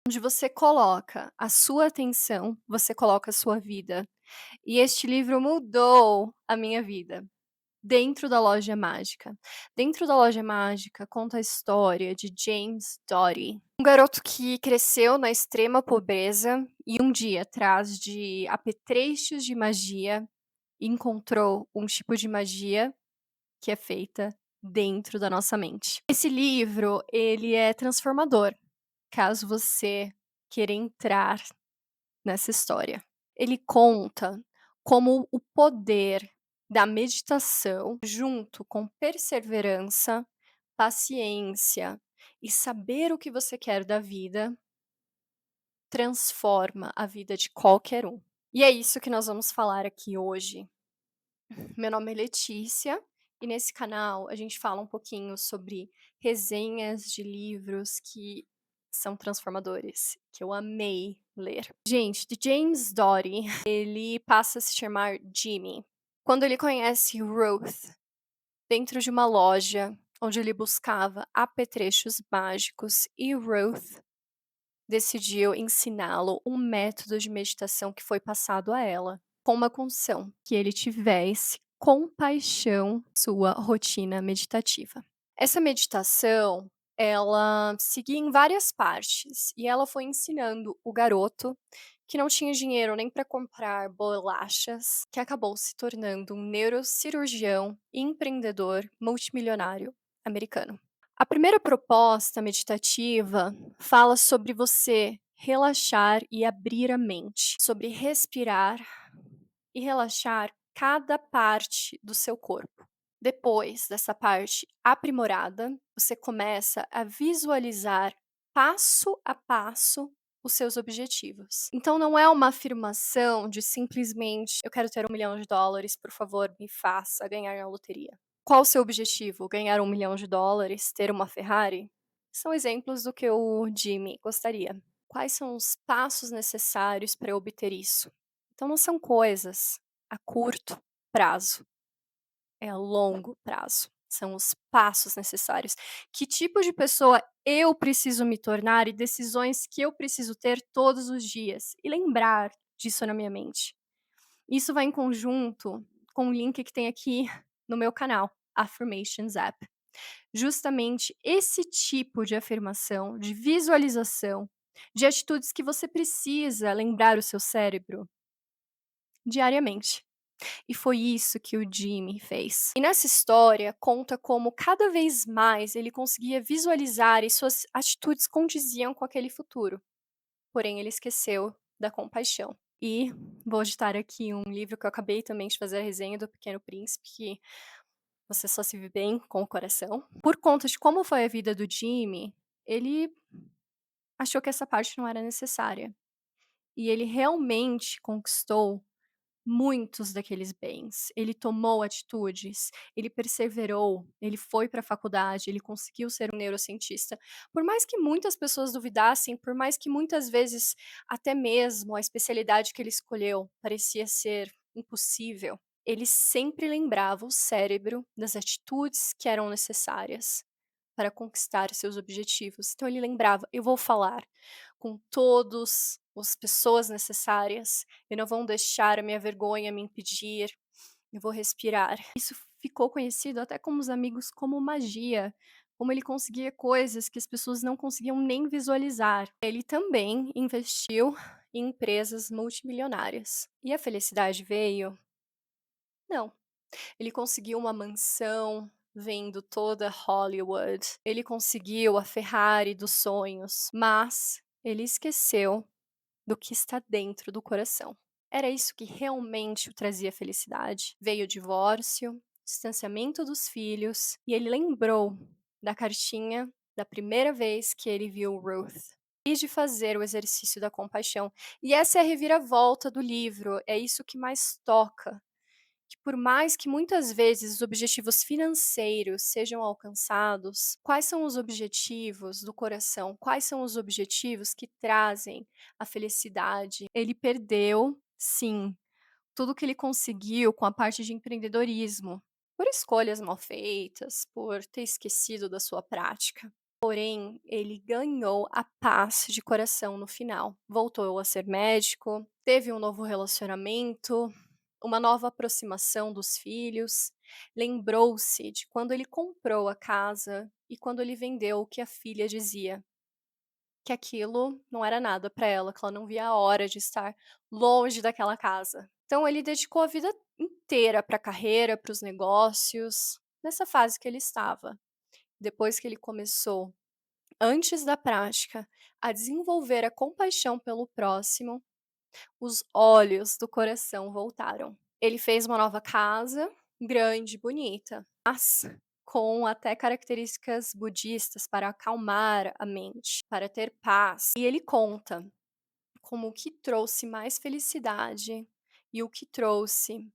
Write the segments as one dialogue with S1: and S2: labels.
S1: Onde você coloca a sua atenção, você coloca a sua vida. E este livro mudou a minha vida. Dentro da Loja Mágica. Dentro da Loja Mágica conta a história de James Doty, um garoto que cresceu na extrema pobreza e um dia, atrás de apetrechos de magia, encontrou um tipo de magia que é feita dentro da nossa mente. Esse livro, ele é transformador, caso você queira entrar nessa história. Ele conta como o poder da meditação, junto com perseverança, paciência e saber o que você quer da vida, transforma a vida de qualquer um. E é isso que nós vamos falar aqui hoje. Meu nome é Letícia e nesse canal a gente fala um pouquinho sobre resenhas de livros que são transformadores, que eu amei ler. Gente, de James Doty, ele passa a se chamar Jimmy. Quando ele conhece Ruth dentro de uma loja onde ele buscava apetrechos mágicos e Ruth decidiu ensiná-lo um método de meditação que foi passado a ela, com uma condição: que ele tivesse compaixão sua rotina meditativa. Essa meditação, ela seguia em várias partes e ela foi ensinando o garoto, que não tinha dinheiro nem para comprar bolachas, que acabou se tornando um neurocirurgião e empreendedor multimilionário americano. A primeira proposta meditativa fala sobre você relaxar e abrir a mente, sobre respirar e relaxar cada parte do seu corpo. Depois dessa parte aprimorada, você começa a visualizar passo a passo os seus objetivos. Então não é uma afirmação de simplesmente eu quero ter US$ 1 milhão, por favor, me faça ganhar na loteria. Qual o seu objetivo? Ganhar US$ 1 milhão? Ter uma Ferrari? São exemplos do que o Jimmy gostaria. Quais são os passos necessários para obter isso? Então não são coisas a curto prazo, é a longo prazo. São os passos necessários. Que tipo de pessoa eu preciso me tornar e decisões que eu preciso ter todos os dias e lembrar disso na minha mente. Isso vai em conjunto com o link que tem aqui no meu canal, Affirmations App. Justamente esse tipo de afirmação, de visualização, de atitudes que você precisa lembrar o seu cérebro diariamente. E foi isso que o Jimmy fez. E nessa história conta como cada vez mais ele conseguia visualizar e suas atitudes condiziam com aquele futuro. Porém, ele esqueceu da compaixão. E vou ditar aqui um livro que eu acabei também de fazer a resenha do Pequeno Príncipe, que você só se vive bem com o coração. Por conta de como foi a vida do Jimmy, ele achou que essa parte não era necessária. E ele realmente conquistou muitos daqueles bens. Ele tomou atitudes, ele perseverou, ele foi para a faculdade, ele conseguiu ser um neurocientista. Por mais que muitas pessoas duvidassem, por mais que muitas vezes até mesmo a especialidade que ele escolheu parecia ser impossível, ele sempre lembrava o cérebro das atitudes que eram necessárias para conquistar seus objetivos. Então ele lembrava: eu vou falar com todos as pessoas necessárias, eu não vou deixar a minha vergonha me impedir, eu vou respirar. Isso ficou conhecido até como os amigos como magia, como ele conseguia coisas que as pessoas não conseguiam nem visualizar. Ele também investiu em empresas multimilionárias. E a felicidade veio? Não. Ele conseguiu uma mansão vendo toda Hollywood. Ele conseguiu a Ferrari dos sonhos, mas ele esqueceu do que está dentro do coração. Era isso que realmente o trazia felicidade. Veio o divórcio, distanciamento dos filhos, e ele lembrou da cartinha da primeira vez que ele viu Ruth. E de fazer o exercício da compaixão. E essa é a reviravolta do livro, é isso que mais toca, que por mais que muitas vezes os objetivos financeiros sejam alcançados, quais são os objetivos do coração? Quais são os objetivos que trazem a felicidade? Ele perdeu, sim, tudo que ele conseguiu com a parte de empreendedorismo, por escolhas mal feitas, por ter esquecido da sua prática. Porém, ele ganhou a paz de coração no final. Voltou a ser médico, teve um novo relacionamento, uma nova aproximação dos filhos, lembrou-se de quando ele comprou a casa e quando ele vendeu o que a filha dizia, que aquilo não era nada para ela, que ela não via a hora de estar longe daquela casa. Então ele dedicou a vida inteira para a carreira, para os negócios, nessa fase que ele estava. Depois que ele começou, antes da prática, a desenvolver a compaixão pelo próximo, os olhos do coração voltaram. Ele fez uma nova casa, grande, bonita, mas com até características budistas para acalmar a mente, para ter paz. E ele conta como o que trouxe mais felicidade e o que trouxe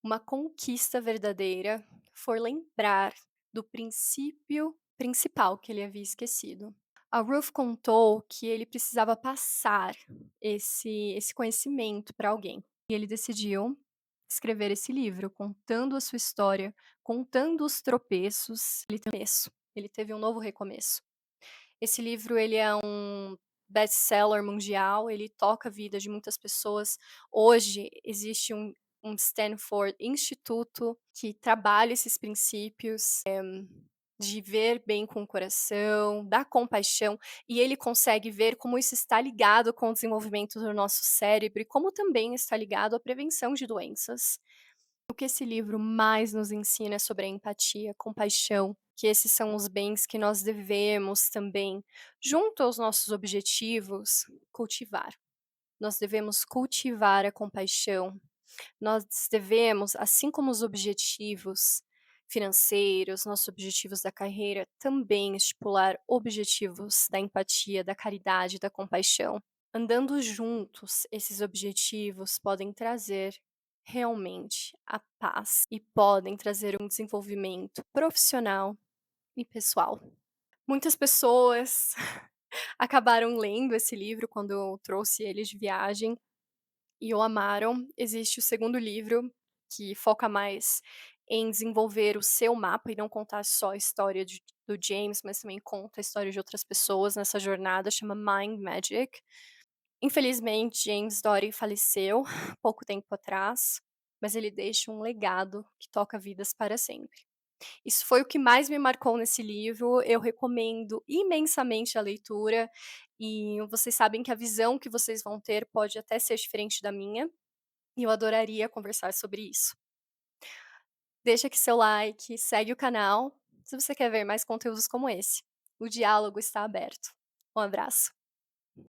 S1: uma conquista verdadeira foi lembrar do princípio principal que ele havia esquecido. A Ruth contou que ele precisava passar esse conhecimento para alguém. E ele decidiu escrever esse livro, contando a sua história, contando os tropeços. Ele teve um novo recomeço. Esse livro ele é um best-seller mundial, ele toca a vida de muitas pessoas. Hoje existe um Stanford Instituto que trabalha esses princípios, de ver bem com o coração, da compaixão, e ele consegue ver como isso está ligado com o desenvolvimento do nosso cérebro e como também está ligado à prevenção de doenças. O que esse livro mais nos ensina é sobre a empatia, compaixão, que esses são os bens que nós devemos também, junto aos nossos objetivos, cultivar. Nós devemos cultivar a compaixão. Nós devemos, assim como os objetivos financeiros, nossos objetivos da carreira, também estipular objetivos da empatia, da caridade, da compaixão. Andando juntos, esses objetivos podem trazer realmente a paz e podem trazer um desenvolvimento profissional e pessoal. Muitas pessoas acabaram lendo esse livro quando eu trouxe ele de viagem e o amaram. Existe o segundo livro, que foca mais em desenvolver o seu mapa e não contar só a história do James, mas também conta a história de outras pessoas nessa jornada, chama Mind Magic. Infelizmente, James Dory faleceu pouco tempo atrás, mas ele deixa um legado que toca vidas para sempre. Isso foi o que mais me marcou nesse livro, eu recomendo imensamente a leitura, e vocês sabem que a visão que vocês vão ter pode até ser diferente da minha, e eu adoraria conversar sobre isso. Deixa aqui seu like, segue o canal, se você quer ver mais conteúdos como esse. O diálogo está aberto. Um abraço.